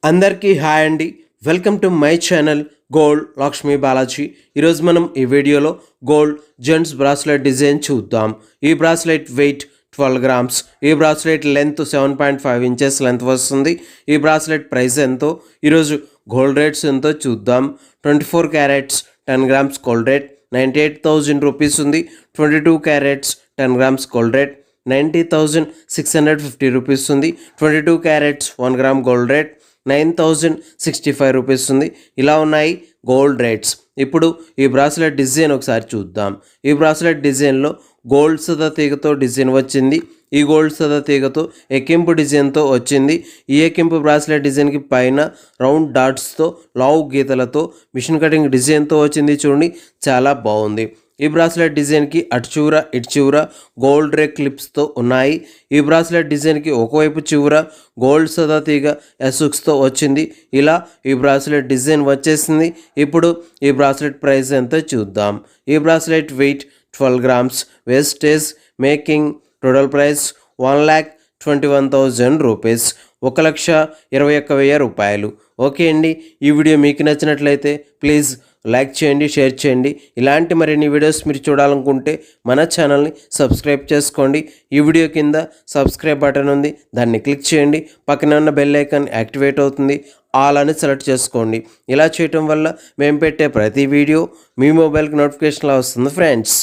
అందరికీ హాయ్ అండి. Welcome to my channel gold Lakshmi Balaji. ఈరోజు మనం ఈ వీడియోలో గోల్డ్ జెంట్స్ బ్రాస్లెట్ డిజైన్ చూద్దాం. ఈ బ్రాస్లెట్ వెయిట్ 12 గ్రామ్స్. ఈ బ్రాస్లెట్ లెంత్ 7.5 ఇంచెస్ లెంత్ వస్తుంది. ఈ బ్రాస్లెట్ ప్రైస్ ఎంతో, ఈరోజు గోల్డ్ రేట్స్ ఎంతో చూద్దాం. 24 carats 10 grams gold rate 98,000 rupees ఉంది. 22 carats 10 grams gold rate 90,650 rupees ఉంది. 22 carats 1 gram gold rate 9,065 rupees ఉంది. ఇలా ఉన్నాయి గోల్డ్ రేట్స్. ఇప్పుడు ఈ బ్రాస్లెట్ డిజైన్ ఒకసారి చూద్దాం. ఈ బ్రాస్లెట్ డిజైన్లో గోల్డ్ సదా తీగతో డిజైన్ వచ్చింది. ఈ గోల్డ్ సదా తీగతో ఎక్కింపు డిజైన్తో వచ్చింది. ఈ ఎక్కింపు బ్రాస్లెట్ డిజైన్కి పైన రౌండ్ డాట్స్తో లావు గీతలతో మిషన్ కటింగ్ డిజైన్తో వచ్చింది. చూడండి, చాలా బాగుంది. ఈ బ్రాస్లెట్ డిజైన్కి అటు చివర ఇటు చివర గోల్డ్ రే క్లిప్స్తో ఉన్నాయి. ఈ బ్రాస్లెట్ డిజైన్కి ఒకవైపు చివర గోల్డ్ సదా తీగ ఎసుక్స్తో వచ్చింది. ఇలా ఈ బ్రాస్లెట్ డిజైన్ వచ్చేసింది. ఇప్పుడు ఈ బ్రాస్లెట్ ప్రైస్ ఎంతో చూద్దాం. ఈ bracelet weight 12 grams. Wastage making total price 1,21,000 rupees, 1,21,000 రూపాయలు. ఓకే అండి, ఈ వీడియో మీకు నచ్చినట్లయితే ప్లీజ్ లైక్ చేయండి, షేర్ చేయండి. ఇలాంటి మరిన్ని వీడియోస్ మీరు చూడాలనుకుంటే మన ఛానల్ని సబ్స్క్రైబ్ చేసుకోండి. ఈ వీడియో కింద సబ్స్క్రైబ్ బటన్ ఉంది, దాన్ని క్లిక్ చేయండి. పక్కన ఉన్న బెల్ ఐకాన్ యాక్టివేట్ అవుతుంది, ఆల్ అని సెలెక్ట్ చేసుకోండి. ఇలా చేయటం వల్ల మేము పెట్టే ప్రతి వీడియో మీ మొబైల్కి నోటిఫికేషన్లా వస్తుంది ఫ్రెండ్స్.